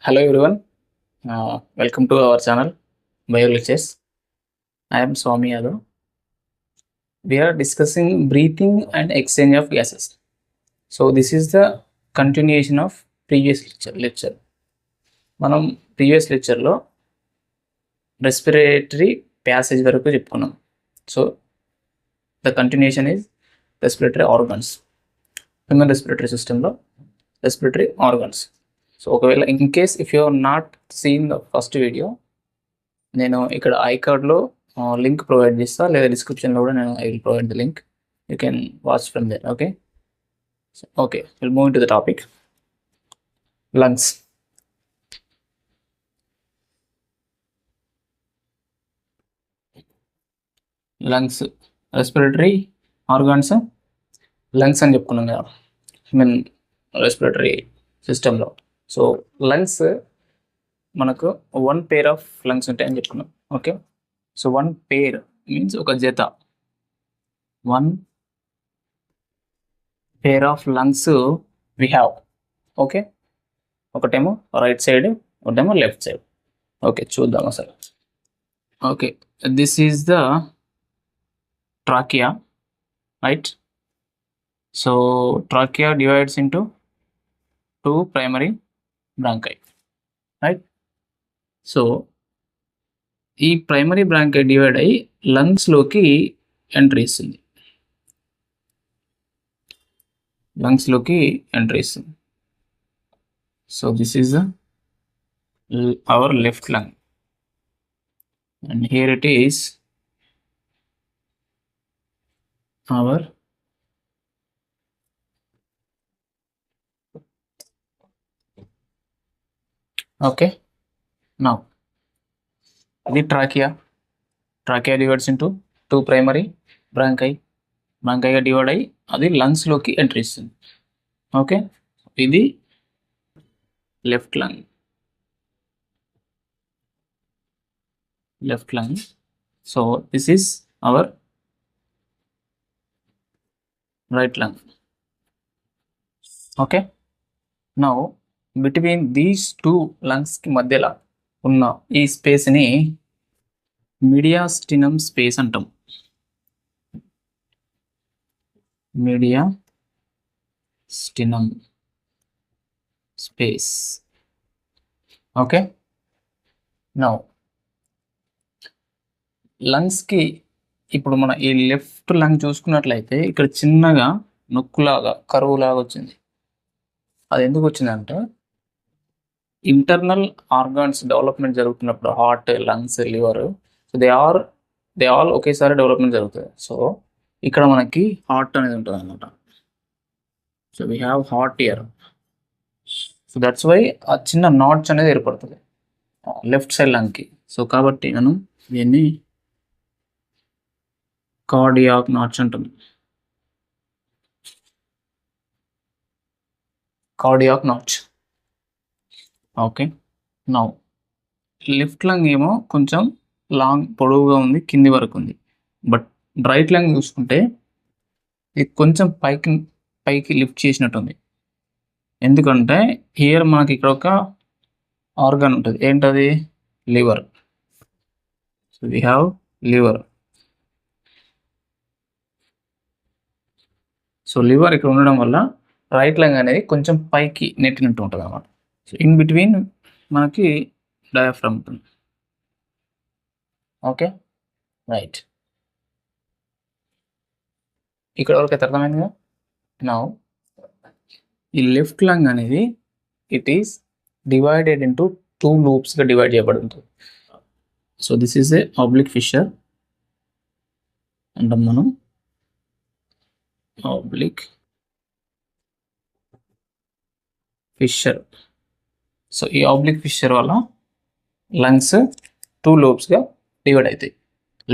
Hello everyone, welcome to our channel Bioglitches. I am Swami Yadav. We are discussing breathing and exchange of gases. So this is the continuation of previous lecture. మనం previous లెక్చర్లో respiratory passage వరకు చెప్పుకున్నాం. So the continuation is respiratory organs. Human respiratory సిస్టంలో respiratory organs. So ఒకవేళ in case if you are not seen the first video, నేను ఇక్కడ ఐకార్డ్లో link provide చేస్తా, లేదా డిస్క్రిప్షన్లో కూడా నేను I will provide the link. You can watch from there. Okay will move to the topic. Lungs. Lungs respiratory organs, lungs అని చెప్పుకున్నాం కదా హ్యూమన్ రెస్పిరేటరీ సిస్టంలో. సో లంగ్స్ మనకు వన్ పేర్ ఆఫ్ లంగ్స్ ఉంటాయని చెప్పుకున్నాం. Okay, so one pair means ఒక జత. One pair of lungs we have. Okay, ఒకటేమో రైట్ సైడ్, ఒకటేమో లెఫ్ట్ సైడ్. ఓకే, చూద్దాం అసలు. Okay, this is the trachea, right? So trachea divides into two primary bronchi, right? So ఈ primary bronchi divide అయ్యి లంగ్స్లోకి entry ఇస్తుంది. So this is hour left lung, and here it is our okay. Now the trachea divides into two primary bronchi గా divide అయ్యి అది lungs లోకి entry ఇస్తుంది. Okay, ఇది left lung. So this is our right lung. Okay, now between these two లంగ్స్కి మధ్యలో ఉన్న ఈ స్పేస్ని మీడియాస్టినమ్ స్పేస్ అంటాం. Mediastinum space. ఓకే, నౌ లంగ్స్కి ఇప్పుడు మన ఈ లెఫ్ట్ లంగ్ చూసుకున్నట్లయితే ఇక్కడ చిన్నగా నొక్కులాగా కరువులాగా వచ్చింది. అది ఎందుకు వచ్చిందంటే ఇంటర్నల్ ఆర్గాన్స్ డెవలప్మెంట్ జరుగుతున్నప్పుడు heart, lungs, liver, so they all ఒకేసారి డెవలప్మెంట్ జరుగుతుంది. సో ఇక్కడ మనకి హార్ట్ అనేది ఉంటుంది అనమాట. So we have heart here. So that's why ఆ చిన్న నాట్స్ అనేది ఏర్పడుతుంది లెఫ్ట్ సైడ్ లంగ్కి. సో కాబట్టి మనం దీన్ని కార్డియాక్ నాట్స్ అంటుంది. Cardiac notch. Okay, now left lung ఏమో కొంచెం లాంగ్, పొడవుగా ఉంది, కింది వరకు ఉంది. బట్ రైట్ లంగ్ చూసుకుంటే ఇది కొంచెం పైకి లిఫ్ట్ చేసినట్టుంది. ఎందుకంటే హియర్ మనకి ఇక్కడ ఒక ఆర్గాన్ ఉంటుంది. ఏంటది? Liver. So we have liver. So liver ఇక్కడ ఉండడం వల్ల రైట్ లంగ్ అనేది కొంచెం పైకి నెట్టినట్టు ఉంటుంది అన్నమాట. సో ఇన్ బిట్వీన్ మనకి డయాఫ్రమ్ ఉంటుంది. Okay, right. ఇక్కడ వరకు అయితే అర్థమైందిగా. నౌ ఈ లెఫ్ట్ లంగ్ అనేది it is divided into two లూప్స్గా డివైడ్ చేయబడుతుంది. So this is a oblique fissure అంటాం మనం. Oblique fissure. సో ఈ ఆబ్లిక్ ఫిషర్ వల్ల లంగ్స్ టూ లోబ్స్గా డివైడ్ అవుతాయి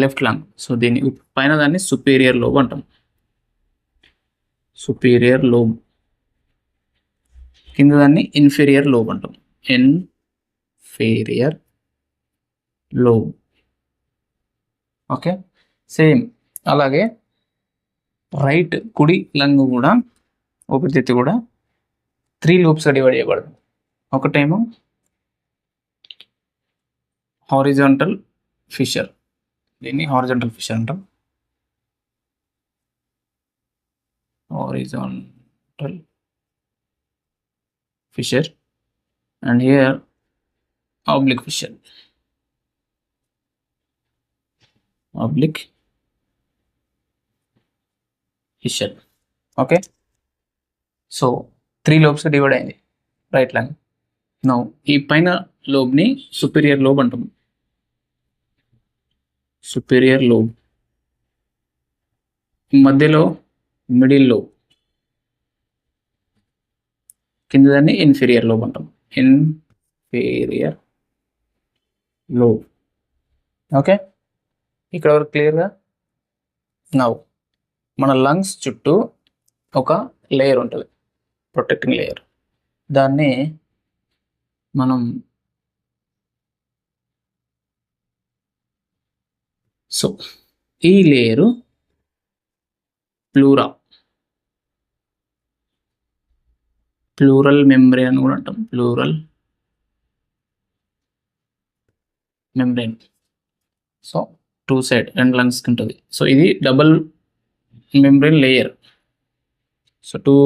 లెఫ్ట్ లంగ్. సో దీని పైన దాన్ని సుపీరియర్ లోబ్ అంటాం. Superior lobe. కింద దాన్ని ఇన్ఫీరియర్ లోబ్ అంటాం. Inferior lobe. ఓకే, సేమ్ అలాగే రైట్ కుడి లంగ్ కూడా ఊపిరితిత్తు కూడా 3 లూప్స్గా డివైడ్ చేయబడుతుంది. ఒకటేమో హారిజాంటల్ ఫిషర్, దీన్ని హారిజాంటల్ ఫిషర్ అంటాం. Horizontal fissure and here oblique fissure, oblique fissure. Okay, so 3 lobes divide అయింది రైట్ లాంగ్. నౌ ఈ పైన లోబ్ని సుపీరియర్ లోబ్ అంటాం. సుపీరియర్ లోబ్, మధ్యలో మిడిల్ లోబ్, కింద దాన్ని ఇన్ఫీరియర్ లోబ్ అంటాం. Inferior lobe. ఓకే, ఇక్కడ వరకు క్లియర్గా. నౌ మన లంగ్స్ చుట్టూ ఒక లేయర్ ఉంటుంది, ప్రొటెక్టింగ్ లేయర్. దాన్ని మనం సో ఈ లేయరు ప్లూరల్ మెంబ్రేన్ అని కూడా అంటాం. Pleural membrane. సో 2 సైడ్ 2 లంగ్స్కి ఉంటుంది. సో ఇది double membrane layer. So 2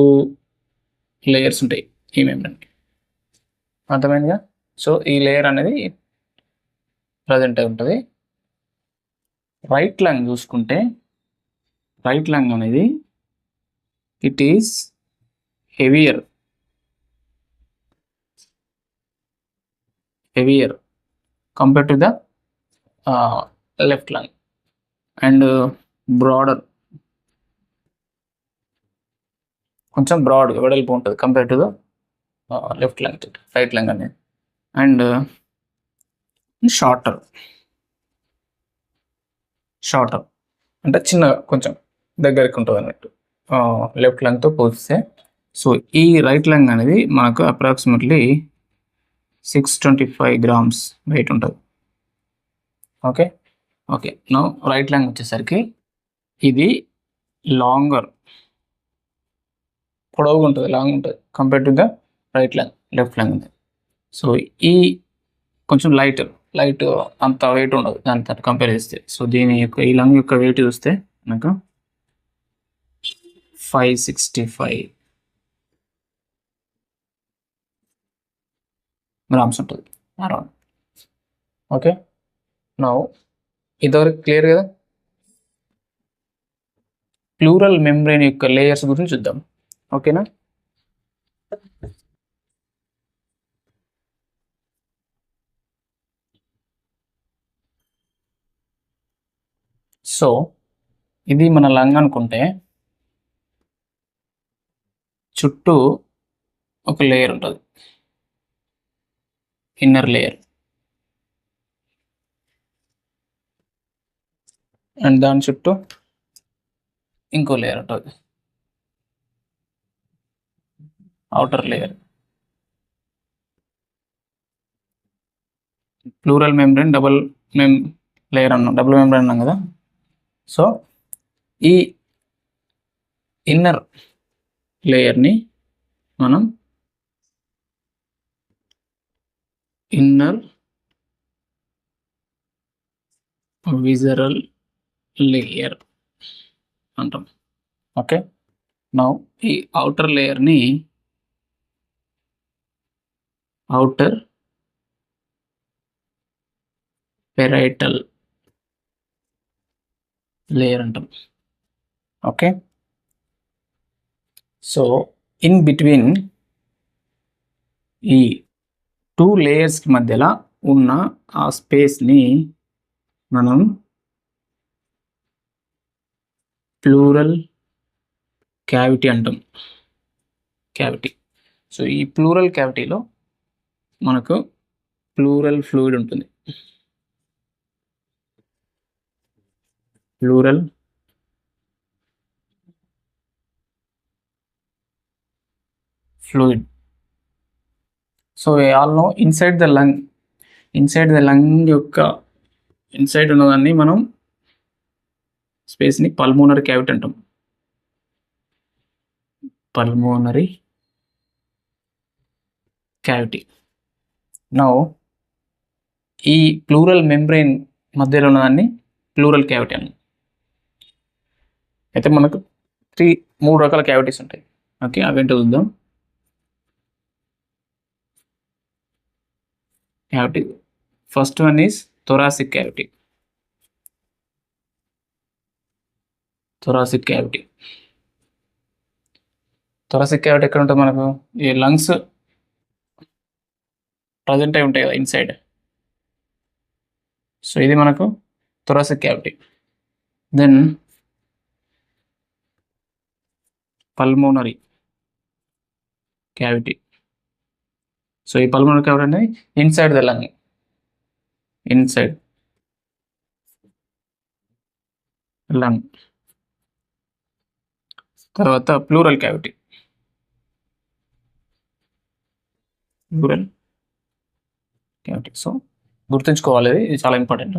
layers ఉంటాయి ఈ మెంబ్రేన్కి, అర్థమైందిగా. సో ఈ లేయర్ అనేది ప్రజెంట్ అయి ఉంటుంది. రైట్ లంగ్ చూసుకుంటే, రైట్ లంగ్ అనేది it is heavier compared to the left lung and broader, కొంచెం బ్రాడ్ వెడల్పు ఉంటుంది compare to the left lung, right lung అనేది. అండ్ షార్టర్ అంటే చిన్నగా కొంచెం దగ్గరికి ఉంటుంది అన్నట్టు లెఫ్ట్ లంగ్తో పోలిస్తే. సో ఈ రైట్ లంగ్ అనేది మనకు అప్రాక్సిమేట్లీ 625 grams వెయిట్ ఉంటుంది. ఓకే, నౌ రైట్ లంగ్ వచ్చేసరికి ఇది లాంగర్, పొడవుగా ఉంటుంది, లాంగ్ ఉంటుంది compare to the right lung, left lung ఉంది. సో ఈ కొంచెం లైట్ అంత వెయిట్ ఉండదు దానితో కంపేర్ చేస్తే. సో దీని యొక్క ఈ లంగ్ యొక్క వెయిట్ చూస్తే మనకు 565 grams ఉంటుంది అరౌండ్. ఓకే, నౌ ఇదివరకు క్లియర్ కదా. ప్లూరల్ మెంబ్రేన్ యొక్క లేయర్స్ గురించి చూద్దాం. ఓకేనా, సో ఇది మన లంగ్ అనుకుంటే చుట్టూ ఒక లేయర్ ఉంటుంది, ఇన్నర్ లేయర్, అండ్ దాని చుట్టూ ఇంకో లేయర్ ఉంటుంది, outer layer. Pleural membrane double layer అన్నాం కదా. సో ఈ ఇన్నర్ లేయర్ని మనం ఇన్నర్ విజరల్ లేయర్ అంటాం. ఓకే, నౌ ఈ అవుటర్ లేయర్ని outer parietal layer అంటాం. ఓకే, సో ఇన్ బిట్వీన్ ఈ 2 లేయర్స్కి మధ్యలో ఉన్న ఆ స్పేస్ని మనం ప్లూరల్ క్యావిటీ అంటాం. క్యావిటీ. సో ఈ ప్లూరల్ క్యావిటీలో మనకు ప్లూరల్ ఫ్లూయిడ్ ఉంటుంది. Pleural fluid. So all no inside the lung యొక్క ఇన్సైడ్ ఉన్నదాన్ని మనం స్పేస్ని పల్మోనరీ క్యావిటీ అంటాం. Pulmonary cavity. Now ఈ ప్లూరల్ మెంబ్రెయిన్ మధ్యలో ఉన్నదాన్ని ప్లూరల్ క్యావిటీ అని. అయితే మనకు 3 రకాల క్యావిటీస్ ఉంటాయి. ఓకే, అవేంటో చూద్దాం. Cavity, first one is thoracic cavity. Thoracic cavity ఎక్కడ ఉంటుంది మనకు? ఈ లంగ్స్ ప్రజెంట్ అయి ఉంటాయి కదా ఇన్సైడ్. సో ఇది మనకు thoracic cavity. Then pulmonary cavity. So ఈ పల్మోనరీ క్యావిటీ అనేది inside the lung, inside lung. తర్వాత ప్లూరల్ క్యావిటీ. సో గుర్తుంచుకోవాలి, ఇది చాలా ఇంపార్టెంట్.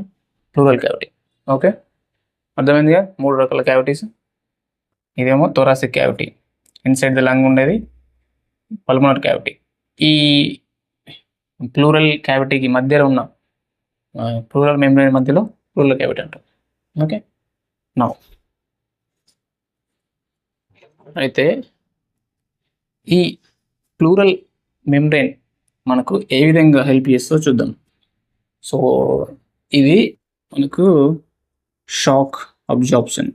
Plural cavity. ఓకే, అర్థమైందిగా 3 రకాల క్యావిటీస్. ఇదేమో thoracic cavity, inside the lung ఉండేది. పల్మోనరీ క్యావిటీ, ఈ ప్లూరల్ క్యావిటీకి మధ్యలో ఉన్న ప్లూరల్ మెంబ్రేన్ మధ్యలో ప్లూరల్ క్యావిటీ అంటారు. ఓకే, నౌ అయితే ఈ ప్లూరల్ మెంబ్రేన్ మనకు ఏ విధంగా హెల్ప్ చేస్తుందో చూద్దాం. సో ఇది మనకు షాక్ అబ్జార్ప్షన్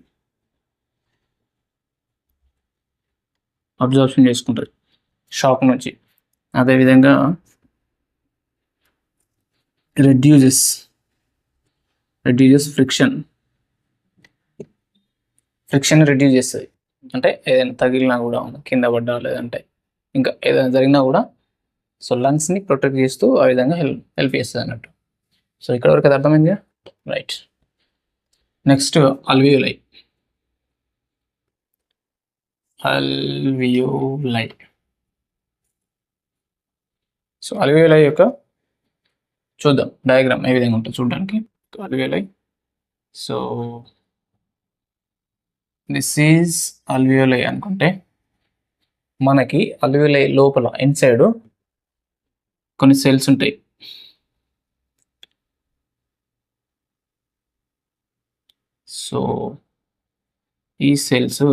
చేసుకుంటుంది షాక్ నుంచి. అదేవిధంగా రెడ్యూజెస్ ఫ్రిక్షన్ రెడ్యూస్ చేస్తుంది. అంటే ఏదైనా తగిలినా కూడా, కింద పడ్డా, లేదంటే ఇంకా ఏదైనా జరిగినా కూడా, సో లంగ్స్ని ప్రొటెక్ట్ చేస్తూ ఆ విధంగా హెల్ప్ చేస్తుంది అన్నట్టు. సో ఇక్కడ వరకు అది అర్థమైందిగా, right. Next alveoli. So alveoli యొక్క చూద్దాం డయాగ్రామ్ ఏ విధంగా ఉంటుంది చూడడానికి. Alveoli, so this is alveoli అనుకుంటే, మనకి అల్వియోలై లోపల ఇన్సైడ్ కొన్ని సెల్స్ ఉంటాయి. సో ఈ సెల్స్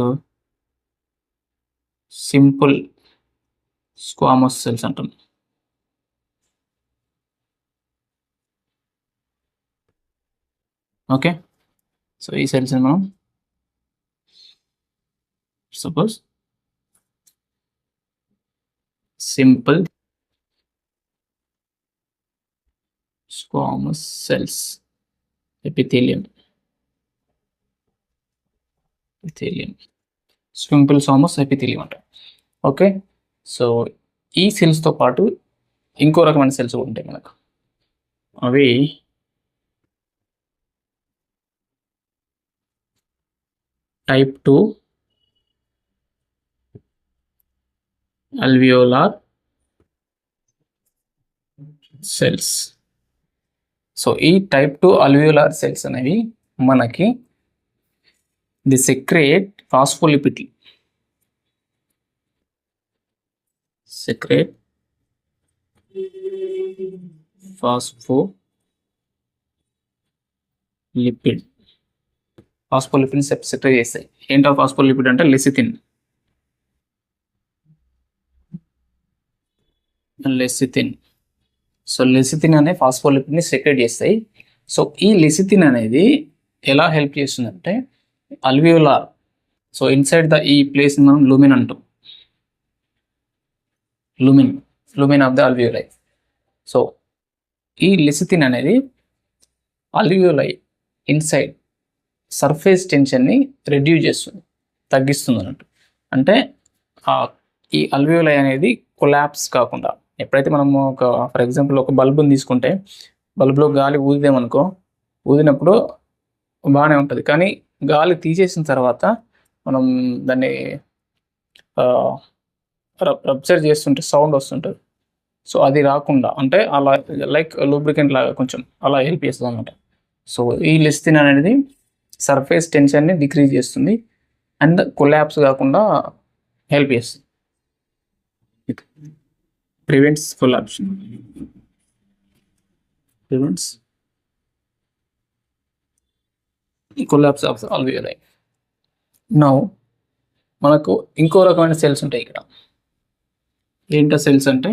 సింపుల్ స్క్వామస్ సెల్స్ అంటాం. ఓకే, సో ఈ సెల్స్ని మనం suppose simple squamous cells, epithelium, simple squamous epithelium అంట. ఓకే, సో ఈ సెల్స్తో పాటు ఇంకో రకమైన సెల్స్ ఉంటాయి మనకు. అవి టైప్ 2 alveolar cells. సో ఈ టైప్ 2 alveolar cells అనేవి మనకి the secrete phospholipid, phospholipid secrete చేస్తాయి. ఏంటో ఫాస్ఫోలిపిడ్ అంటే లెసిథిన్. సో లెసిథిన్ అనే ఫాస్ఫోలిపిడ్ని సెక్రేట్ చేస్తాయి. సో ఈ లెసిథిన్ అనేది ఎలా హెల్ప్ చేస్తుందంటే అల్వియోలార్, సో ఇన్సైడ్ ద ఈ ప్లేస్ మనం లూమిన్ అంటాం, లూమిన్ ఆఫ్ ద అల్వియోలై. సో ఈ లెసిథిన్ అనేది అల్వియోలై ఇన్సైడ్ సర్ఫేస్ టెన్షన్ని రెడ్యూస్ చేస్తుంది, తగ్గిస్తుంది అన్నట్టు. అంటే ఈ అల్వియోలై అనేది కొలాప్స్ కాకుండా, ఎప్పుడైతే మనము ఫర్ ఎగ్జాంపుల్ ఒక బల్బుని తీసుకుంటే, బల్బులో గాలి ఊదిదేమనుకో, ఊదినప్పుడు బాగానే ఉంటుంది, కానీ గాలి తీసేసిన తర్వాత మనం దాన్ని రప్చర్ చేస్తుంటే సౌండ్ వస్తుంటుంది. సో అది రాకుండా, అంటే అలా లైక్ లూబ్రికెంట్ లాగా కొంచెం అలా హెల్ప్ చేస్తుంది అన్నమాట. సో ఈ లెసిథిన్ అనేది సర్ఫేస్ టెన్షన్ని డిక్రీజ్ చేస్తుంది అండ్ కొలాప్స్ కాకుండా హెల్ప్ చేస్తుంది, prevents collapse. prevents collapse of the alveoli. Now మనకు ఇంకో రకమైన సెల్స్ ఉంటాయి ఇక్కడ. ఏంటో సెల్స్ అంటే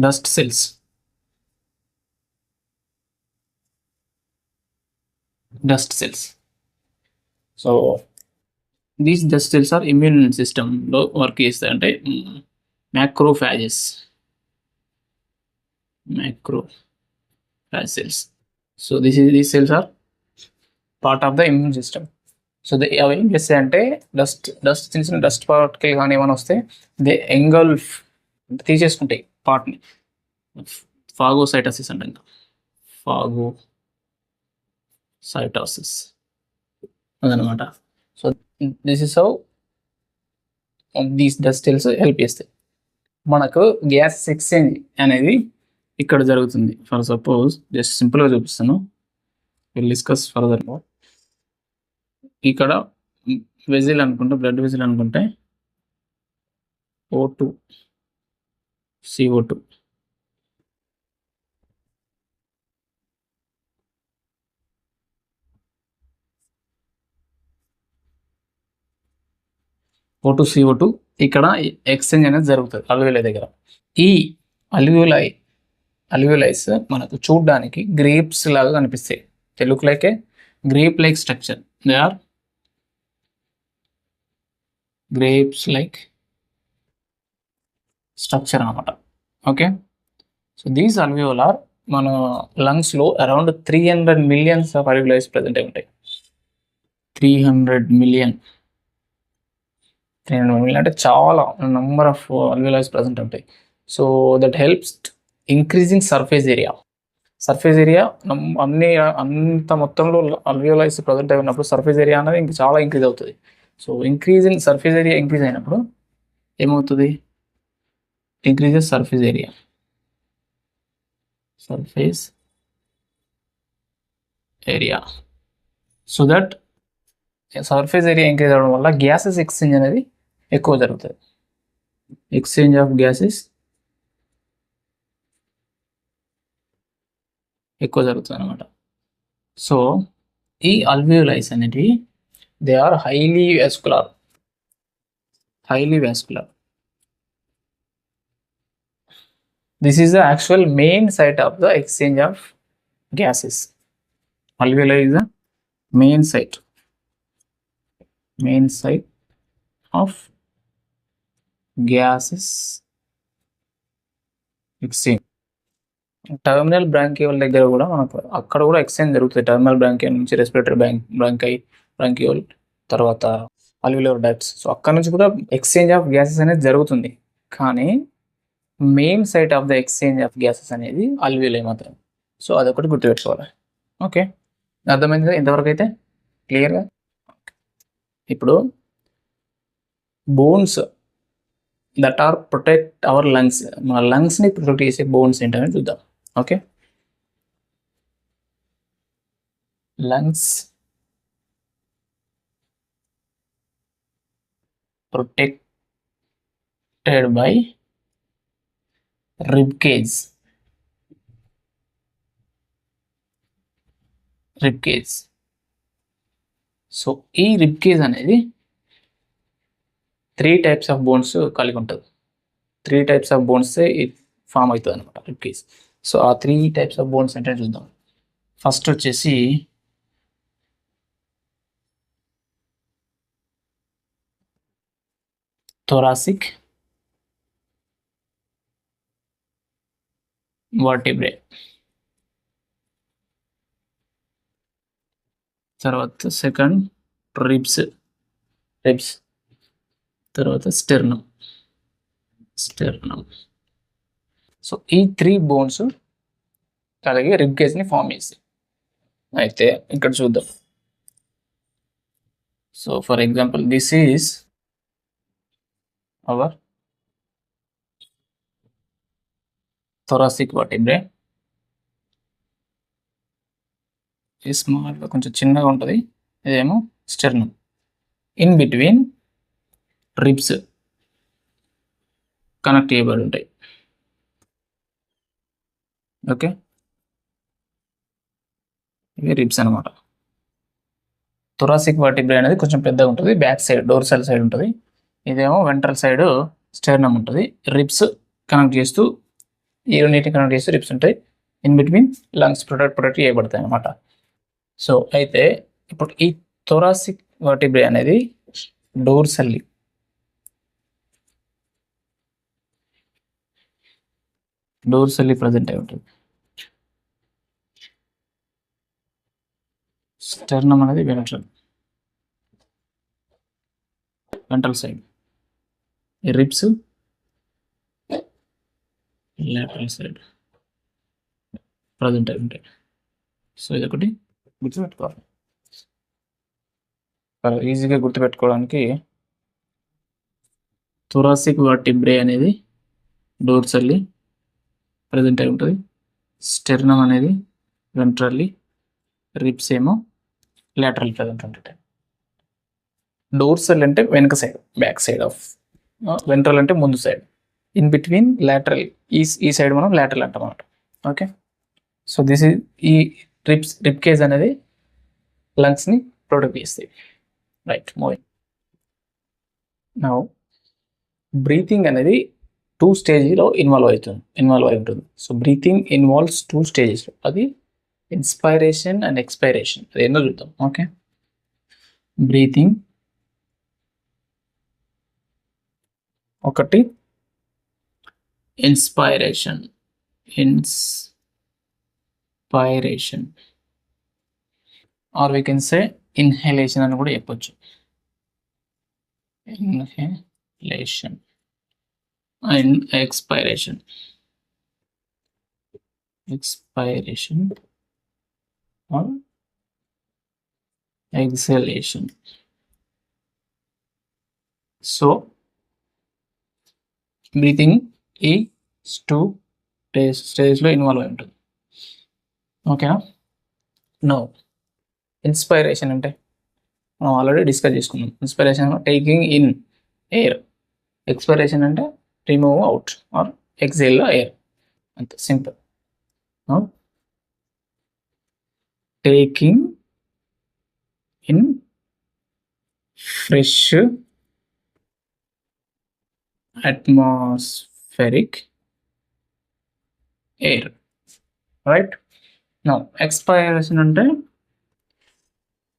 dust cells. Dust cells. So these dust cells are immune సిస్టంలో వర్క్ చేస్తాయి. అంటే macrophages. Macrophage cells. So these cells are part of the immune system. So అవి ఏం చేస్తాయి అంటే చిన్న చిన్న డస్ట్ పార్టికల్ కానీ ఏమైనా వస్తే దే ఎంగల్ఫ్ అంటే తీసేసుకుంటాయి పార్ట్ని. ఫాగోసైటోసిస్ అంటే ఫాగోసైటోసిస్ అదనమాట. So this is how these dust cells help చేస్తాయి. మనకు గ్యాస్ ఎక్స్చేంజ్ అనేది ఇక్కడ జరుగుతుంది. ఫర్ సపోజ్ జస్ట్ సింపుల్గా చూపిస్తాను, విల్ డిస్కస్ ఫర్దర్ మోర్. ఇక్కడ వెజిల్ అనుకుంటే, బ్లడ్ వెజిల్ అనుకుంటే O2 CO2 O2 CO2 ఇక్కడ ఎక్స్చేంజ్ అనేది జరుగుతుంది అల్వియోలై దగ్గర. ఈ అల్వియోలైస్ మనకు చూడడానికి గ్రేప్స్ లాగా కనిపిస్తాయి. Telugu like grape like structure. They are grapes like structure అనమాట. ఓకే, సో దీస్ అల్వియోలార్ మన లంగ్స్లో around 300 millions of alveoli present అయి ఉంటాయి. 300 మిలియన్ అంటే చాలా నంబర్ ఆఫ్ అల్వియోలైస్ ప్రజెంట్ ఉంటాయి. So that helps increasing surface area. అంత మొత్తంలో అల్వియోలైస్ ప్రజెంట్ అయినప్పుడు సర్ఫేస్ ఏరియా అనేది ఇంకా చాలా ఇంక్రీజ్ అవుతుంది. సో సర్ఫేస్ ఏరియా ఇంక్రీజ్ అయినప్పుడు ఏమవుతుంది? Increases surface area. So that surface area increase అవ్వడం వల్ల గ్యాసెస్ ఎక్స్చేంజ్ అనేది ఎక్కువ జరుగుతుంది. ఎక్స్చేంజ్ ఆఫ్ గ్యాసెస్ ఎక్కువ జరుగుతుంది అనమాట. సో ఈ అల్వియోలైస్ అనేటివి they are highly vascular. This is the actual main site of the exchange of gases. Alveoli is the main site of gases exchange. Terminal bronchiole దగ్గర కూడా మనకు అక్కడ కూడా ఎక్స్చేంజ్ జరుగుతుంది. టర్మినల్ బ్రాంకియోల్ నుంచి రెస్పిరేటరీ బ్రాంకియోల్ తర్వాత అల్వియోలర్ డక్ట్స్. సో అక్కడ నుంచి కూడా ఎక్స్చేంజ్ ఆఫ్ గ్యాసెస్ అనేది జరుగుతుంది. కానీ main site of the exchange of gases అనేది అల్వియోలై మాత్రం. సో అదొకటి గుర్తుపెట్టుకోవాలి. ఓకే, అర్థమైంది కదా ఇంతవరకు అయితే క్లియర్గా? ఇప్పుడు bones that are protect our lungs, మన లంగ్స్ని ప్రొటెక్ట్ చేసే బోన్స్ ఏంటని చూద్దాం. Okay, lungs protected by rib cage. So ఈ రిబ్ కేజ్ అనేది 3 టైప్స్ ఆఫ్ బోన్స్ కలిగి ఉంటుంది. 3 టైప్స్ ఆఫ్ బోన్స్ ఫామ్ అవుతుంది అనమాట రిబ్ కేజ్. సో ఆ 3 టైప్స్ ఆఫ్ బోన్స్ అంటే చూద్దాం. ఫస్ట్ వచ్చేసి థొరాసిక్ వర్టిబ్రే, తర్వాత సెకండ్ రిబ్స్, తర్వాత స్టెర్నమ్. సో ఈ 3 బోన్స్ అలాగే రిబ్ కేజ్ని ఫామ్ చేస్తాయి. అయితే ఇక్కడ చూద్దాం. So for example this is hour thoracic vertebrae. ఇది స్మాల్గా కొంచెం చిన్నగా ఉంటుంది. ఇదేమో sternum. In between ribs connect చేయబడి ఉంటాయి. ఓకే, ఇవి రిబ్స్ అనమాట. థొరాసిక్ వర్టిబ్రే అనేది కొంచెం పెద్దగా ఉంటుంది, బ్యాక్ సైడ్ డోర్సల్ సైడ్ ఉంటుంది. ఇదేమో వెంట్రల్ సైడ్ స్టెర్నమ్ ఉంటుంది. రిబ్స్ కనెక్ట్ చేస్తూ ఈ రెండింటిని కనెక్ట్ చేస్తూ రిబ్స్ ఉంటాయి. ఇన్ బిట్వీన్ లంగ్స్ ప్రొటెక్ట్ చేయబడతాయి అనమాట. సో అయితే ఇప్పుడు ఈ థొరాసిక్ వర్టిబ్రే అనేది డోర్సల్లీ ప్రజెంట్ అయి ఉంటుంది. స్టెర్నమ్ అనేది ventral side, ribs lateral side present అయి ఉంటాయి. సో ఇదొకటి గుర్తుపెట్టుకోవాలి. ఈజీగా గుర్తుపెట్టుకోవడానికి థొరాసిక్ వర్టిబ్రే అనేది డోర్సల్లీ ప్రజెంట్ అయి ఉంటుంది. స్టెర్నమ్ అనేది వెంట్రల్లీ, రిబ్స్ ఏమో లాటరల్ ప్రజెంట్ ఉంటాయి. డోర్సల్ అంటే వెనక side, back side of, ventral అంటే ముందు సైడ్, ఇన్ బిట్వీన్ లాటరల్, ఈ సైడ్ మనం లాటరల్ అంటాం అన్నమాట. ఓకే, సో దిస్ ఈజ్ ఈ రిబ్ కేజ్ అనేది లంగ్స్ని ప్రొటెక్ట్ చేస్తాయి. Right, moving now. బ్రీతింగ్ అనేది 2 స్టేజ్లో ఇన్వాల్వ్ అయి ఉంటుంది. సో బ్రీతింగ్ ఇన్వాల్వ్స్ 2 స్టేజెస్, అది ఇన్స్పైరేషన్ అండ్ ఎక్స్పైరేషన్. అది ఏందో చూద్దాం. ఓకే, బ్రీతింగ్ ఒకటి, inspiration are we can say inhalation అని కూడా చెప్పొచ్చు. Inhalation and expiration or exhalation. So breathing ఈ 2 స్టేజ్లో ఇన్వాల్వ్ అయి ఉంటుంది. ఓకేనా? నో, ఇన్స్పైరేషన్ అంటే మనం ఆల్రెడీ డిస్కస్ చేసుకున్నాం. Inspiration taking in air, expiration అంటే రిమూవ్ అవుట్ ఆర్ ఎక్సేల్లో ఎయిర్, అంత simple. Taking in fresh atmospheric air, right? Now expiration అంటే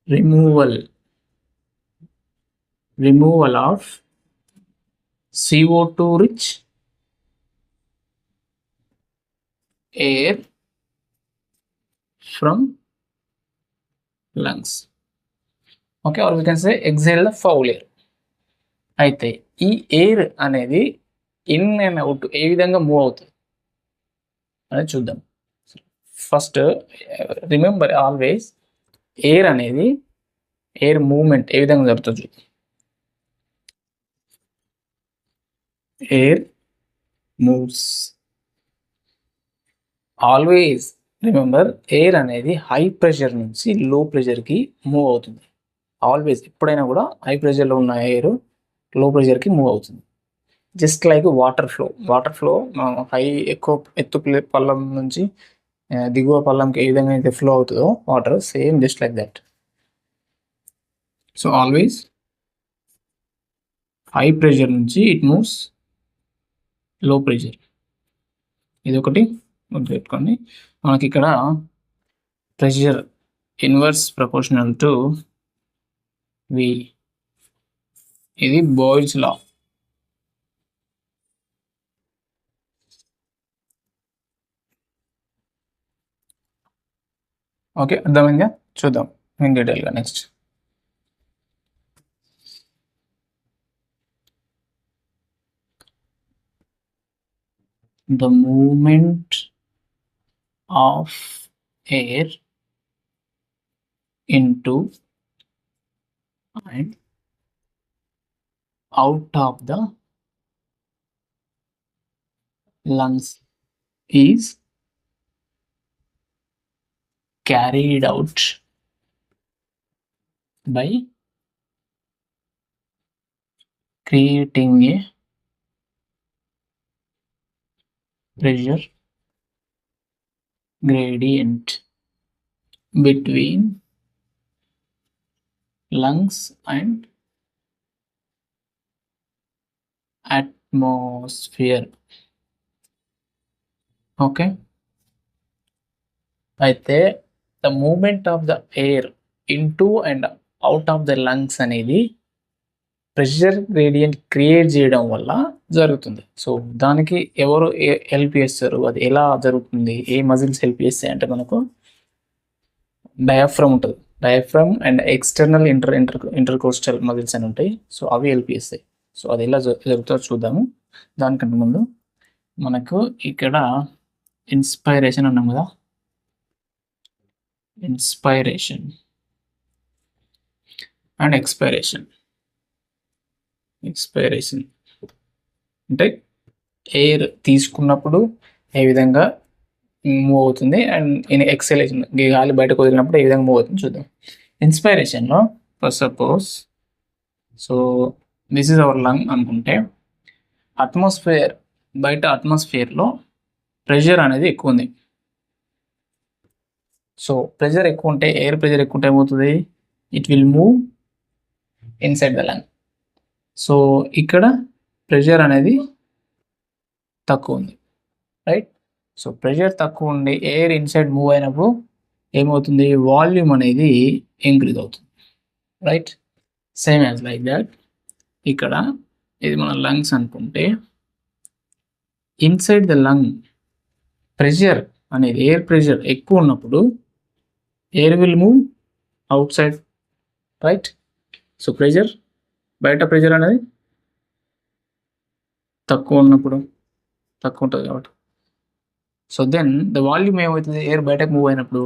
removal of CO2 rich air from lungs. Okay, or we can say exhale the foul air. అయితే ఈ air అనేది in and out ఏ విధంగా move అవుతుంది అనేది చూద్దాం. First remember always, air అనేది air movement ఏ విధంగా జరుగుతుంది. Air moves, always remember, air అనేది హై ప్రెషర్ నుంచి లో ప్రెషర్కి మూవ్ అవుతుంది. ఆల్వేస్, ఎప్పుడైనా కూడా హై ప్రెషర్లో ఉన్న ఎయిర్ లో ప్రెషర్కి మూవ్ అవుతుంది. Just like water flow high ఎక్కువ ఎత్తు పల్లం నుంచి దిగువ పల్లంకి ఏ విధంగా అయితే ఫ్లో అవుతుందో water, same just like that. So always high pressure నుంచి ఇట్ మూవ్స్ లో ప్రెషర్. ఇది ఒకటి గుర్తుపెట్టుకోండి. మనకి ఇక్కడ pressure inverse proportional to V, ఇది బాయిల్స్ లా. ఓకే, అర్థమైందా? చూద్దాం ఇన్ డీటెయిల్గా next. The movement of air into and out of the lungs is carried out by creating a pressure gradient between lungs and atmosphere. Okay, అయితే the movement of the air into and out of the lungs అనేది pressure gradient create చేయడం వల్ల జరుగుతుంది. So దానికి ఎవరు help చేస్తారు, అది ఎలా జరుగుతుంది, ఏ మజిల్స్ హెల్ప్ చేస్తాయి అంటే మనకు డయాఫ్రమ్ ఉంటుంది. Diaphragm and external intercostal muscles అని ఉంటాయి. సో అవి హెల్ప్ చేస్తాయి. సో అది ఎలా జరుగుతుందో చూద్దాము. దానికంటే ముందు మనకు ఇక్కడ ఇన్స్పైరేషన్ అన్నాం కదా, ఇన్స్పైరేషన్ అండ్ ఎక్స్పైరేషన్. ఎక్స్పైరేషన్ అంటే ఎయిర్ తీసుకున్నప్పుడు ఏ విధంగా మూవ్ అవుతుంది, అండ్ ఎక్సలేషన్ గాలి బయటకు వదిలినప్పుడు ఏ విధంగా మూవ్ అవుతుంది చూద్దాం. ఇన్స్పైరేషన్లో for suppose, so this is our lung అనుకుంటే, అట్మాస్ఫియర్ బయట అట్మాస్ఫియర్లో ప్రెషర్ అనేది ఎక్కువ ఉంది. సో ప్రెషర్ ఎక్కువ ఉంటే, ఎయిర్ ప్రెషర్ ఎక్కువ ఉంటే ఏమవుతుంది, it will move inside the lung. So ఇక్కడ ప్రెషర్ అనేది తక్కువ ఉంది, రైట్. సో ప్రెషర్ తక్కువ ఉండి ఎయిర్ ఇన్సైడ్ మూవ్ అయినప్పుడు ఏమవుతుంది, వాల్యూమ్ అనేది ఇంక్రీజ్ అవుతుంది, right. Same as like that ఇక్కడ ఇది మన లంగ్స్ అనుకుంటే, ఇన్సైడ్ ద లంగ్ ప్రెషర్ అనేది ఎయిర్ ప్రెషర్ ఎక్కువ ఉన్నప్పుడు air will move outside, right. So pressure బయట ప్రెషర్ అనేది తక్కువ ఉన్నప్పుడు తక్కువ ఉంటుంది కాబట్టి, సో దెన్ ద వాల్యూమ్ ఏమవుతుంది, ఎయిర్ బయటకు మూవ్ అయినప్పుడు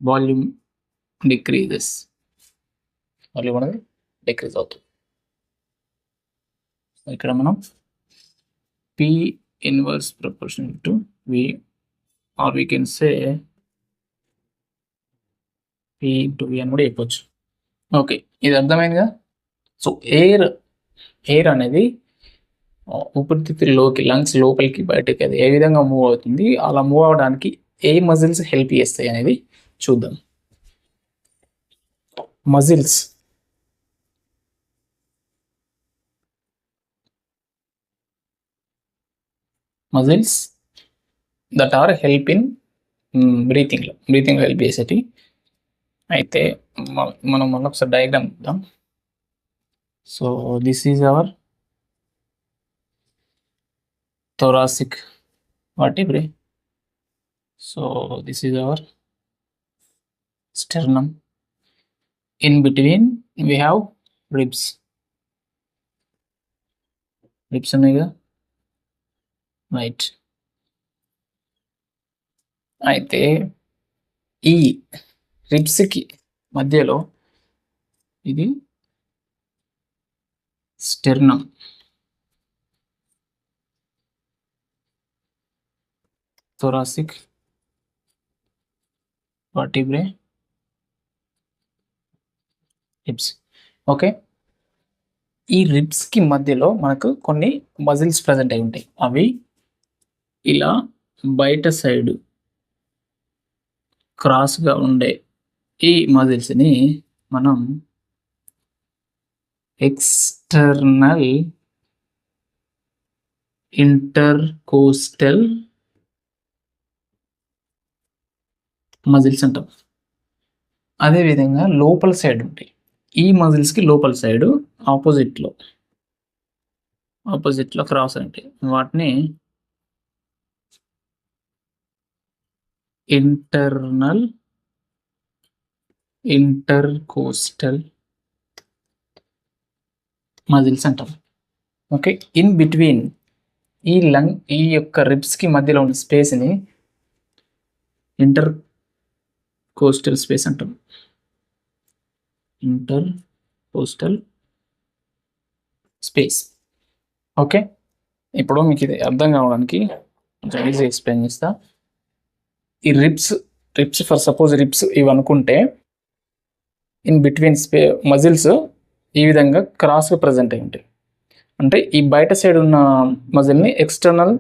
వాల్యూమ్ డిక్రీజెస్, వాల్యూమ్ అనేది డిక్రీజ్ అవుతుంది. ఇక్కడ మనం P inverse proportional to V, or we can say P into V అని కూడా చెప్పొచ్చు. ఓకే, ఇది అర్థమైందిగా. సో ఎయిర్ అనేది ఊపిరితిత్తుల్లోకి, లంగ్స్ లోపలికి బయటకి అది ఏ విధంగా మూవ్ అవుతుంది, అలా మూవ్ అవడానికి ఏ మజిల్స్ హెల్ప్ చేస్తాయి అనేది చూద్దాం. Muscles that are help in బ్రీతింగ్లో హెల్ప్ చేసేటి. అయితే మనం మళ్ళీ ఒకసారి డయాగ్రామ్ ఇద్దాం. So this is our thoracic vertebrae. So this is our sternum. In between we have ribs. Ribs omega, right. అయితే ఈ రిబ్స్కి మధ్యలో ఇది sternum, thoracic vertebrae, ribs. Okay, ఈ రిబ్స్కి మధ్యలో మనకు కొన్ని మజిల్స్ ప్రజెంట్ అయి ఉంటాయి. అవి ఇలా బయట సైడ్ క్రాస్గా ఉండే ఈ మజిల్స్ని మనం ఎక్స్టర్నల్ ఇంటర్కోస్టల్ మజిల్స్ అంటాం. అదేవిధంగా లోపల సైడ్ ఉంటాయి ఈ మజిల్స్కి, లోపల సైడ్ ఆపోజిట్లో క్రాస్ ఉంటాయి, వాటిని ఇంటర్నల్ ఇంటర్కోస్టల్ మజిల్స్ అంటాం. ఓకే, ఇన్ బిట్వీన్ ఈ యొక్క రిబ్స్కి మధ్యలో ఉన్న స్పేస్ని ఇంటర్కోస్టల్ స్పేస్ అంటాం. Intercostal space. ఓకే, ఇప్పుడు మీకు ఇది అర్థం కావడానికి కొంచెం ఈజీ ఎక్స్ప్లెయిన్ చేస్తా. ఈ రిబ్స్ ఫర్ సపోజ్ రిబ్స్ ఇవి అనుకుంటే, ఇన్ బిట్వీన్ మజిల్స్ ఈ విధంగా క్రాస్గా ప్రజెంట్ అయి ఉంటాయి. అంటే ఈ బయట సైడ్ ఉన్న మజిల్ని ఎక్స్టర్నల్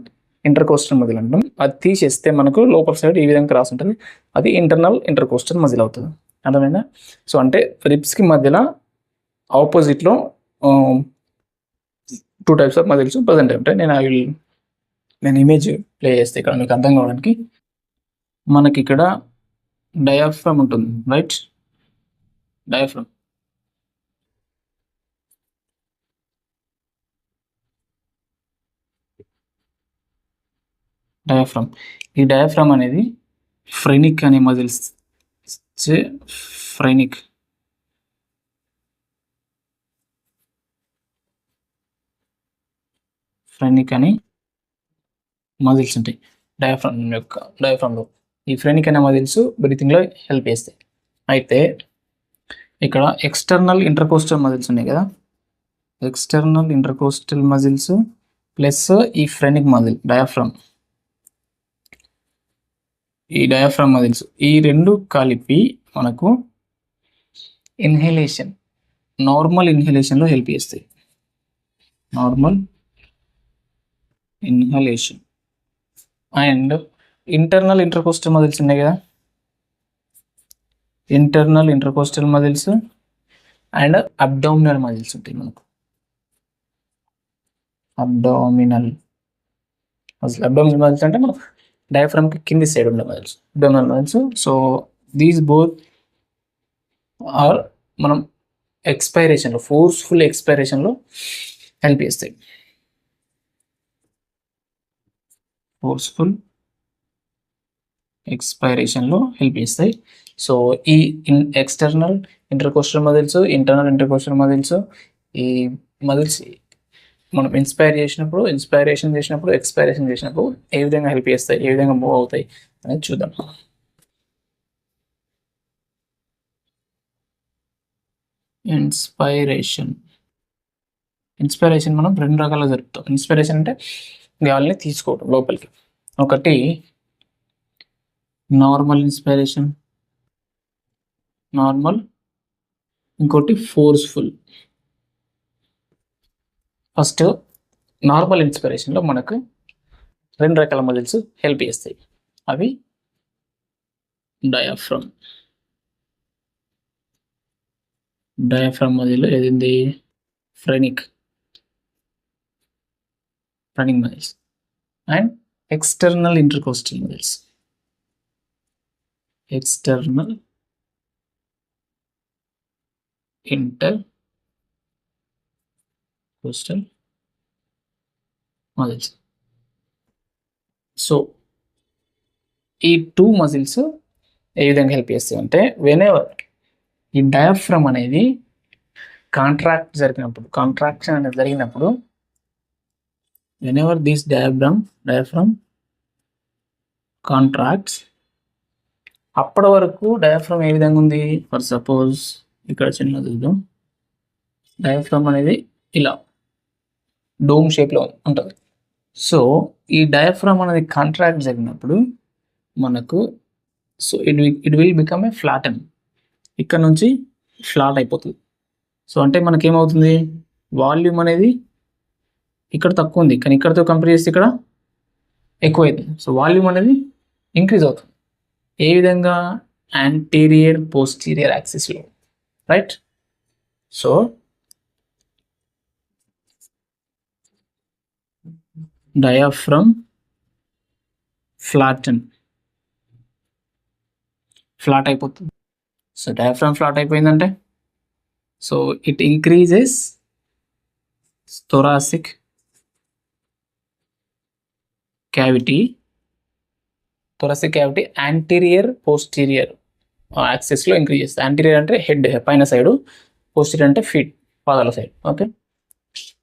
ఇంటర్కోస్టల్ మజిల్ అంటాం. అది తీసేస్తే మనకు లోపల సైడ్ ఈ విధంగా క్రాస్ ఉంటుంది, అది ఇంటర్నల్ ఇంటర్కోస్టల్ మజిల్ అవుతుంది. అర్థమైందా? సో అంటే రిబ్స్కి మధ్యలో ఆపోజిట్లో 2 టైప్స్ ఆఫ్ మజిల్స్ ప్రజెంట్ ఉంటాయి. నేను ఇమేజ్ ప్లే చేస్తే ఇక్కడ మీకు అర్థం కావడానికి. మనకి ఇక్కడ డయాఫ్రమ్ ఉంటుంది, రైట్? డయాఫ్రమ్ ఈ డయాఫ్రమ్ అనేది ఫ్రెనిక్ అనే మజిల్స్ ఫ్రెనిక్ అని మజిల్స్ ఉంటాయి డయాఫ్రమ్లో. ఈ ఫ్రెనిక్ అనే మజిల్స్ బ్రీతింగ్లో హెల్ప్ చేస్తాయి. అయితే ఇక్కడ ఎక్స్టర్నల్ ఇంటర్కోస్టల్ మజిల్స్ ఉన్నాయి కదా, ఎక్స్టర్నల్ ఇంటర్కోస్టల్ మజిల్స్ ప్లస్ ఈ ఫ్రెనిక్ మజిల్ ఈ డయాఫ్రమ్ మజిల్స్, ఈ రెండు కలిపి మనకు నార్మల్ ఇన్హలేషన్లో హెల్ప్ చేస్తాయి. Normal inhalation and internal intercostal muscles ఉన్నాయి కదా, internal intercostal muscles and abdominal muscles ఉంటాయి మనకు. అబ్డామినల్ మజిల్స్ అంటే మనం డయాఫ్రమ్కి కింది సైడ్ ఉండే muscles, abdominal muscles. So these both are మనం ఫోర్స్ఫుల్ ఎక్స్పైరేషన్లో హెల్ప్ చేస్తాయి. ఫోర్స్ఫుల్ ఎక్స్పైరేషన్లో హెల్ప్ చేస్తాయి. సో ఈ external intercostal muscles, internal intercostal muscles, ఈ మజిల్స్ మనం ఇన్స్పైరేషన్ చేసినప్పుడు ఎక్స్పైరేషన్ చేసినప్పుడు ఏ విధంగా హెల్ప్ చేస్తాయి, ఏ విధంగా మూవ్ అవుతాయి అనేది చూద్దాం. ఇన్స్పైరేషన్ మనం 2 రకాలుగా జరుపుతాం. ఇన్స్పైరేషన్ అంటే గాలిని తీసుకోవడం లోపలికి, ఒకటి నార్మల్ ఇన్స్పైరేషన్, ఇంకోటి ఫోర్స్ఫుల్. ఫస్ట్ నార్మల్ ఇన్స్పైరేషన్లో మనకు 2 రకాల మజిల్స్ హెల్ప్ చేస్తాయి. అవి డయాఫ్రమ్ మజిల్, ఏది phrenic muscles and external intercostal muscles. External intercostal muscles. So ఈ 2 మజిల్స్ ఏ విధంగా హెల్ప్ చేస్తాయి అంటే, వెనెవర్ ఈ డయాఫ్రమ్ అనేది కాంట్రాక్షన్ అనేది జరిగినప్పుడు, whenever this diaphragm contracts, అప్పటి వరకు డయాఫ్రమ్ ఏ విధంగా ఉంది, ఫర్ సపోజ్ ఇక్కడ చిన్నది చూద్దాం. డయాఫ్రమ్ అనేది ఇలా డోమ్ షేప్లో ఉంటుంది. సో ఈ డయాఫ్రమ్ అనేది కాంట్రాక్ట్ జరిగినప్పుడు మనకు so it will become a flatten, ఇక్కడ నుంచి ఫ్లాట్ అయిపోతుంది. సో అంటే మనకేమవుతుంది, వాల్యూమ్ అనేది ఇక్కడ తక్కువ ఉంది కానీ ఇక్కడతో కంపేర్ చేస్తే ఇక్కడ ఎక్కువ అవుతుంది. సో వాల్యూమ్ అనేది ఇంక్రీజ్ అవుతుంది. ఏ విధంగా? యాంటీరియర్ పోస్టీరియర్ యాక్సిస్లో, రైట్? సో డయాఫ్రమ్ ఫ్లాట్ అయిపోతుంది. సో డయాఫ్రమ్ ఫ్లాట్ అయిపోయిందంటే, so it increases thoracic cavity anterior posterior యాక్సిస్లో ఇంక్రీజ్ చేస్తుంది. యాంటీరియర్ అంటే హెడ్ పైన సైడు, పోస్టీరియర్ అంటే ఫీట్ పాదాల సైడ్. ఓకే,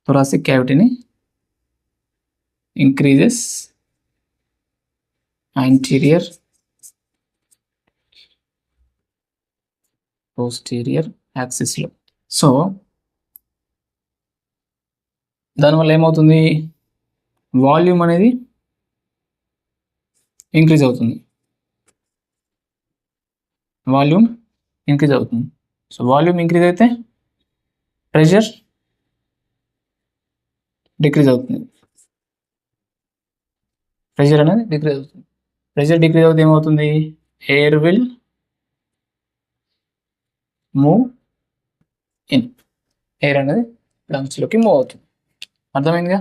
థొరాసిక్ క్యావిటీని ఇంక్రీజెస్ యాంటీరియర్ పోస్టీరియర్ యాక్సిస్లో. సో దానివల్ల ఏమవుతుంది, వాల్యూమ్ అనేది ఇంక్రీజ్ అవుతుంది. సో వాల్యూమ్ ఇంక్రీజ్ అయితే ప్రెషర్ డిక్రీజ్ అవుతుంది. ప్రెషర్ అనేది డిక్రీజ్ అవుతుంది. ప్రెషర్ డిక్రీజ్ అవుతుంది ఏమవుతుంది, air will move in, air అనేది లంగ్స్లోకి మూవ్ అవుతుంది. అర్థమైందిగా.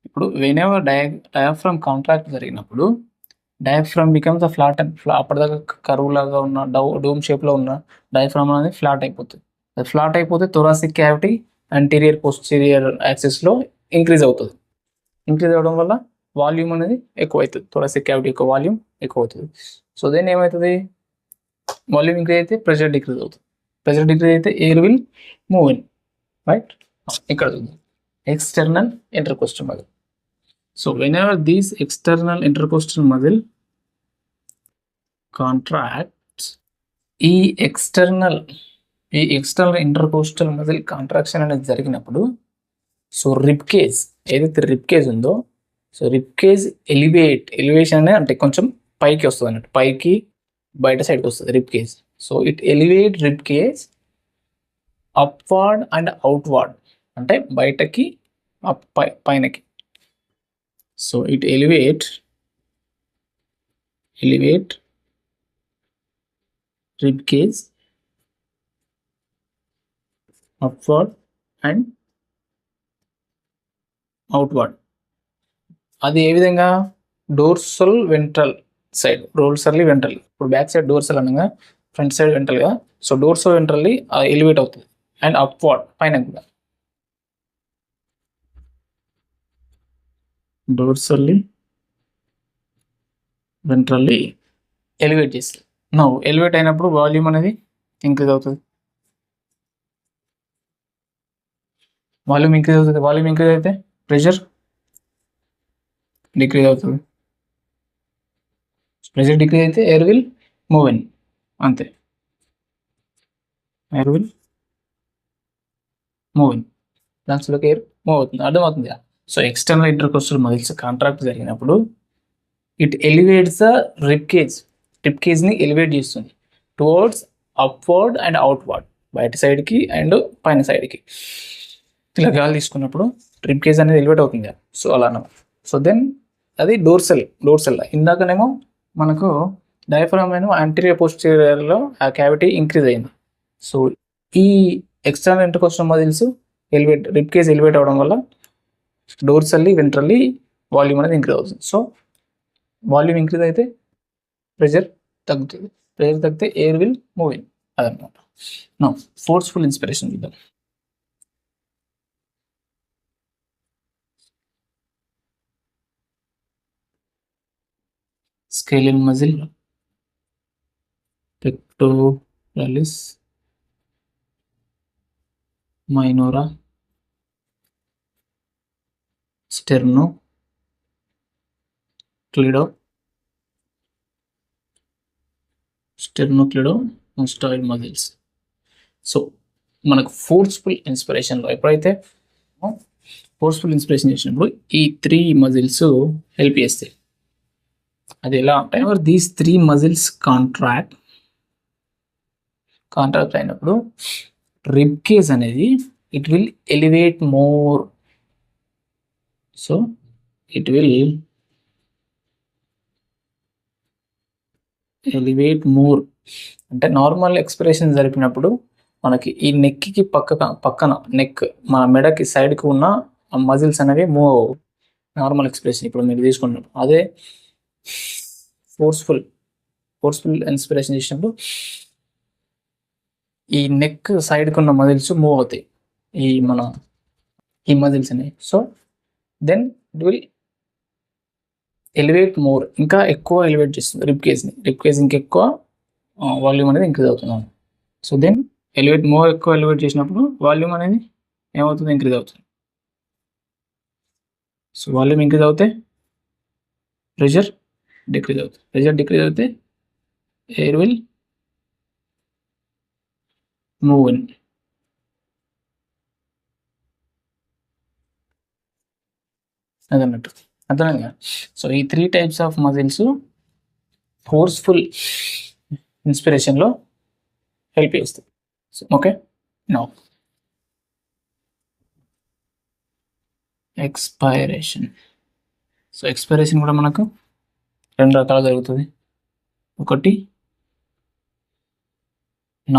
ఇప్పుడు వెనెవర్ డయాఫ్రమ్ కాంట్రాక్ట్ జరిగినప్పుడు డయాఫ్రమ్ బికమ్స్ ఫ్లాట్ అండ్ అప్పటిదాకా కరువు లాగా ఉన్న డోమ్ షేప్లో ఉన్న డయాఫ్రమ్ అనేది ఫ్లాట్ అయిపోతుంది. అది ఫ్లాట్ అయిపోతే థొరాసిక్ క్యావిటీ అంటీరియర్ పోస్టీరియర్ యాక్సిస్లో ఇంక్రీజ్ అవుతుంది. ఇంక్రీజ్ అవ్వడం వల్ల వాల్యూమ్ అనేది ఎక్కువ అవుతుంది, థొరాసిక్ క్యావిటీ యొక్క వాల్యూమ్ ఎక్కువ అవుతుంది. సో దెన్ ఏమవుతుంది, వాల్యూమ్ ఇంక్రీజ్ అయితే ప్రెషర్ డిక్రీజ్ అవుతుంది. ప్రెషర్ డిక్రీజ్ అయితే air will move in, right. ఇక్కడ చూద్దాం, external intercostal muscle. So whenever these external intercostal muscle contracts, ఈ external intercostal muscle contraction అనేది జరిగినప్పుడు, సో రిబ్ కేజ్ ఏదైతే రిబ్ కేజ్ ఉందో, సో రిబ్ కేజ్ ఎలివేషన్ అనేది అంటే కొంచెం పైకి వస్తుంది అన్నట్టు, పైకి బయట సైడ్కి వస్తుంది rib cage. So it elevate rib cage upward and outward, అంటే బయటకి పైనకి. So it elevate rib cage upward and outward. అది ఏ విధంగా, dorsal ventral side, dorsally ventral. ఇప్పుడు బ్యాక్ సైడ్ డోర్సల్ అనగా ఫ్రంట్ సైడ్ వెంట్రల్గా, సో డోర్సల్ వెంట్రల్లీ ఎలివేట్ అవుతుంది. అండ్ అప్వార్డ్ పైన కూడా డోర్సల్లీ వెంట్రల్లీ ఎలివేట్ చేస్తుంది. నో ఎలివేట్ అయినప్పుడు వాల్యూమ్ అనేది ఇంక్రీజ్ అవుతుంది. వాల్యూమ్ ఇంక్రీజ్ అయితే ప్రెషర్ డిక్రీజ్ అవుతుంది. ప్రెషర్ డిక్రీజ్ అయితే ఎయిర్ విల్ మూవ్ ఇన్, అంతే. ఎయిర్ విల్ మూవ్ ఇన్, లంగ్స్లోకి ఎయిర్ మూవ్ అవుతుంది. అర్థమవుతుంది. So external intercostal muscles contract జరిగినప్పుడు ఇట్ ఎలివేట్స్ ద రిబ్ కేజ్ని ఎలివేట్ చేస్తుంది టువర్డ్స్ అప్వర్డ్ అండ్ అవుట్వర్డ్, బయట సైడ్కి అండ్ పైన సైడ్కి. ఇలా గాలి తీసుకున్నప్పుడు రిబ్ కేజ్ అనేది ఎలివేట్ అవుతుంది. సో అలా. సో దెన్ అది డోర్సెల్. ఇందాకనేమో మనకు డయాఫ్రామ్ ఏమో యాంటీరియర్ పోస్టీరియర్లో ఆ క్యావిటీ ఇంక్రీజ్ అయింది. సో ఈ external intercostal muscles rib cage elevate అవ్వడం వల్ల డోర్సల్లీ వెంట్రల్లీ వాల్యూమ్ అనేది ఇంక్రీజ్ అవుతుంది. సో వాల్యూమ్ ఇంక్రీజ్ అయితే ప్రెషర్ తగ్గుతుంది. ప్రెషర్ తగ్గితే ఎయిర్ విల్ మూవ్ ఇన్, అదనమాట. నో ఫోర్స్ఫుల్ ఇన్స్పిరేషన్ చూద్దాం. స్కేలియన్ మజిల్, పెక్టోరలిస్ మైనోరా, స్టెర్నోక్లిడోమాస్టాయిడ్ మజిల్స్. సో మనకు ఫోర్స్ఫుల్ ఇన్స్పిరేషన్లో ఎప్పుడైతే ఫోర్స్ఫుల్ ఇన్స్పిరేషన్ చేసినప్పుడు ఈ 3 మజిల్స్ హెల్ప్ చేస్తాయి. అది ఎలా అంటే, దీస్ 3 మజిల్స్ కాంట్రాక్ట్ అయినప్పుడు రిబ్ కేజ్ అనేది it will elevate more. So it will elevate more అంటే నార్మల్ ఎక్స్పిరేషన్ జరిపినప్పుడు మనకి ఈ నెక్కి పక్కన నెక్ మన మెడకి సైడ్కి ఉన్న మజిల్స్ అనేవి మూవ్ అవ్వవు. నార్మల్ ఎక్స్పిరేషన్ ఇప్పుడు మీరు తీసుకున్నప్పుడు. అదే ఫోర్స్ఫుల్ ఇన్స్పిరేషన్ చేసినప్పుడు ఈ నెక్ సైడ్కి ఉన్న మజిల్స్ మూవ్ అవుతాయి, ఈ మజిల్స్ అనేవి. So then it will elevate more, ఇంకా ఎక్కువ ఎలివేట్ చేస్తుంది రిబ్ కేజ్ ఇంకెక్కువ వాల్యూమ్ అనేది ఇంక్రీజ్ అవుతుంది. సో దెన్ ఎక్కువ ఎలివేట్ చేసినప్పుడు వాల్యూమ్ అనేది ఏమవుతుంది, ఇంక్రీజ్ అవుతుంది. సో వాల్యూమ్ ఇంక్రీజ్ అవుతే ప్రెషర్ డిక్రీజ్ అవుతే ఎయిర్ విల్ మూవ్ ఇన్. అదన్నట్టు అర్థమైంది. సో ఈ 3 టైప్స్ ఆఫ్ మజిల్స్ ఫోర్స్ఫుల్ ఇన్స్పిరేషన్లో హెల్ప్ చేస్తాయి. So okay, now expiration. So expiration కూడా మనకు 2 రకాలు జరుగుతుంది. ఒకటి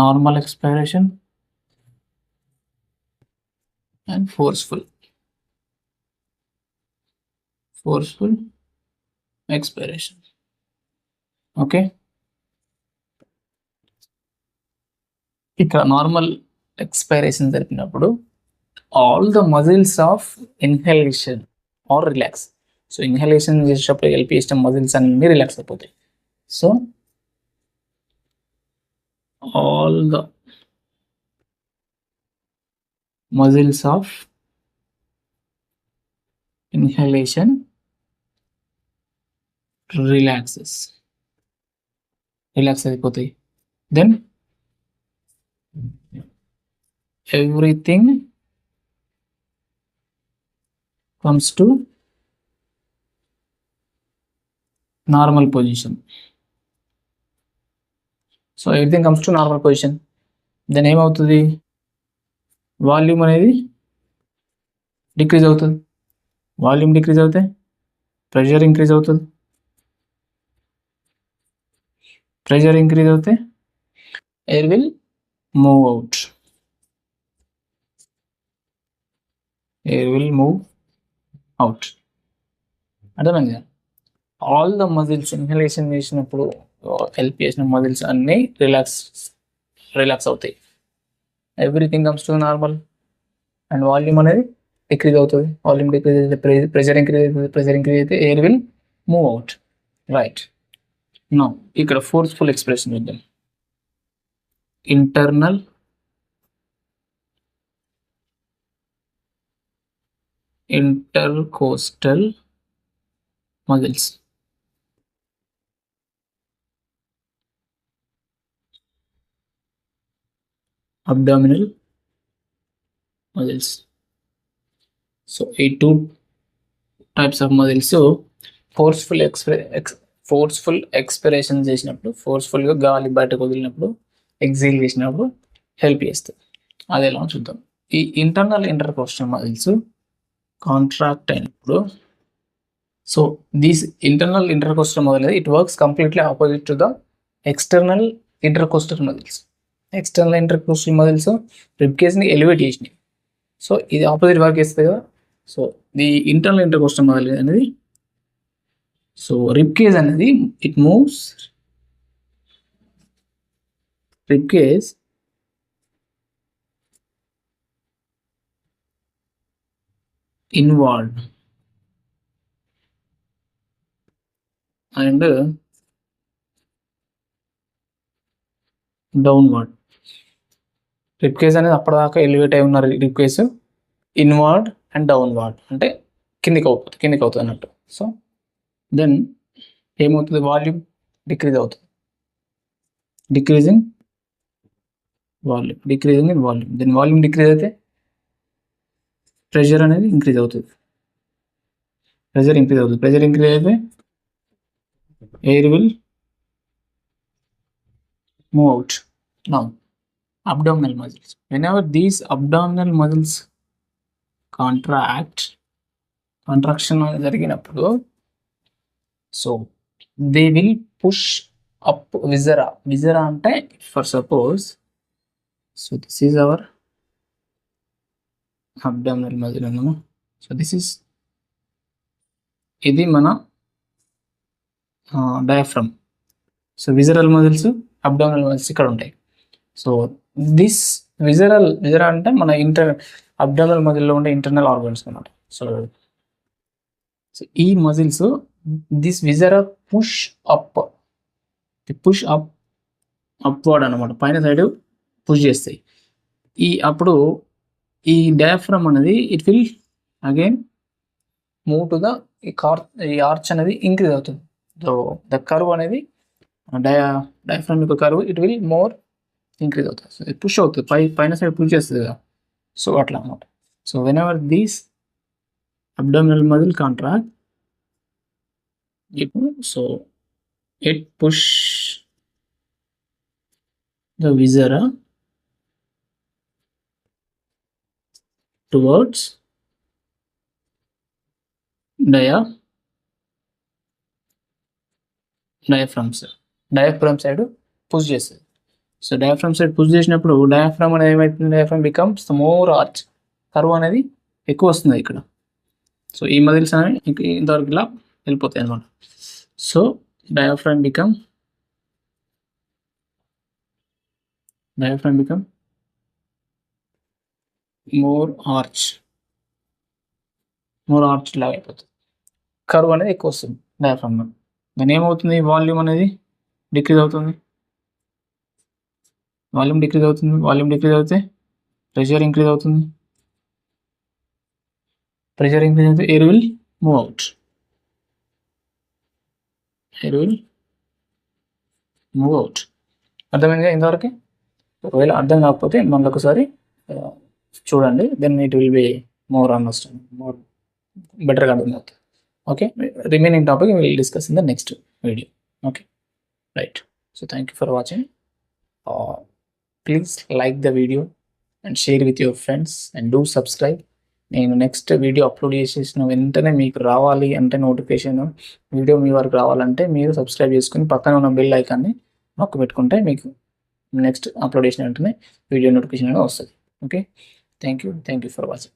normal expiration and forceful expiration. Okay, ఇక్కడ నార్మల్ ఎక్స్పైరేషన్ జరిపినప్పుడు all the muscles of inhalation are relax. So inhalation చేసేటప్పుడు ఎల్పి సిస్టమ్ మజిల్స్ అన్ని రిలాక్స్ అయిపోతాయి. So all the muscles of inhalation relax అయిపోతాయి. Then everything comes to normal position. So everything comes to normal position. Then ఏమవుతుంది, volume అనేది decrease అవుతుంది. Volume decrease అవుతే pressure increase అవుతుంది. Pressure increase అవుతే air will move out. అర్థమైంది. All the muscles inhalation చేసినప్పుడు help చేసిన మజిల్స్ అన్నీ రిలాక్స్ అవుతాయి. Everything comes to normal and volume అనేది డిక్రీజ్ అవుతుంది. వాల్యూమ్ డిక్రీజ్ అయితే ప్రెషర్ ఇంక్రీజ్ అవుతుంది. ప్రెషర్ ఇంక్రీజ్ అయితే air will move out. Right. Now ఇక్కడ ఫోర్స్ఫుల్ ఎక్స్ప్రెషన్ చూద్దాం. Internal intercostal muscles, abdominal muscles. So ఈ 2 types of muscles forceful expiration చేసినప్పుడు, ఫోర్స్ఫుల్గా గాలి బయటకు వదిలినప్పుడు, ఎక్సైల్ చేసినప్పుడు హెల్ప్ చేస్తుంది. అది ఎలా చూద్దాం. ఈ ఇంటర్నల్ ఇంటర్కోస్టల్ మజిల్స్ కాంట్రాక్ట్ అయినప్పుడు, so these internal intercostal muscle it works completely opposite to the external intercostal muscles. External intercostal muscles rib కేజ్ని ఎలివేట్ చేసినాయి. సో ఇది ఆపోజిట్ వర్క్ చేస్తుంది కదా. So the internal intercostal muscle అనేది, so rib cage అనేది it moves, rib cage inward and downward. Rib cage అనేది అప్పటిదాకా elevate అయి ఉన్న rib cage inward and downward అంటే కిందికి అవుతుంది అన్నట్టు. సో దెన్ ఏమవుతుంది, వాల్యూమ్ డిక్రీజ్ అవుతుంది. Decreasing in volume. Then volume decrease అయితే ప్రెషర్ అనేది ఇంక్రీజ్ అవుతుంది. ప్రెషర్ ఇంక్రీజ్ అయితే air will move out. Now abdominal muscles. Whenever these abdominal muscles contraction జరిగినప్పుడు, so they will push up viscera అంటే for suppose, so this is our abdominal muscle అన్నాము. So ఇది మన diaphragm. So visceral muscles, abdominal muscles ఇక్కడ ఉంటాయి. So this విజరా అంటే మన abdominal మజిల్లో ఉండే ఇంటర్నల్ ఆర్గన్స్ అన్నమాట. సో ఈ మజిల్స్ దిస్ విజరా పుష్ అప్వర్డ్ అనమాట, పైన సైడ్ పుష్ చేస్తాయి. అప్పుడు ఈ డయాఫ్రమ్ అనేది it will again move to ఈ ఆర్చ్ అనేది ఇంక్రీజ్ అవుతుంది. సో ద కర్వ్ అనేది డయాఫ్రమ్ యొక్క curve it will more increase అవుతుంది. సో ఇది పుష్ అవుతుంది, పైన సైడ్ పుష్ చేస్తుంది కదా. సో అట్లా అనమాట. So when ever these abdominal muscle contract, so it push the విజరా towards diaphragm. Diaphragm side push చేస్తుంది. సో డయాఫ్రమ్ సైడ్ పుష్ చేసినప్పుడు డయాఫ్రమ్ అనేది ఏమవుతుంది, diaphragm becomes more arch, curve అనేది ఎక్కువ వస్తుంది ఇక్కడ. సో ఈ మజిల్స్ అనేవి ఇంతవరకు ఇలా వెళ్ళిపోతాయి అనమాట. So diaphragm become more arch లాగా అయిపోతుంది, కర్వ్ అనేది ఎక్కువ వస్తుంది డయాఫ్రమ్. దాని ఏమవుతుంది, వాల్యూమ్ అనేది డిక్రీజ్ అవుతుంది. వాల్యూమ్ డిక్రీజ్ అవుతే ప్రెషర్ ఇంక్రీజ్ అవుతుంది. Air will move out. అర్థమైందిగా ఇంతవరకు? ఒకవేళ అర్థం కాకపోతే మళ్ళీ ఒకసారి చూడండి, then it will be more understanding, more బెటర్గా అర్థమవుతుంది. Okay, remaining topic will discuss in the next video. Okay, right. So thank you for watching. Please like the video and share with your friends and do subscribe. నేను next video upload చేసేసిన వెంటనే మీకు రావాలి అంటే, notification video మీ వరకు రావాలంటే మీరు subscribe చేసుకుని పక్కన ఉన్న బెల్ ఐకాన్ని నొక్కి పెట్టుకుంటే మీకు నెక్స్ట్ అప్లోడ్ చేసిన వెంటనే వీడియో నోటిఫికేషన్ అనేది వస్తుంది. Okay, thank you for watching.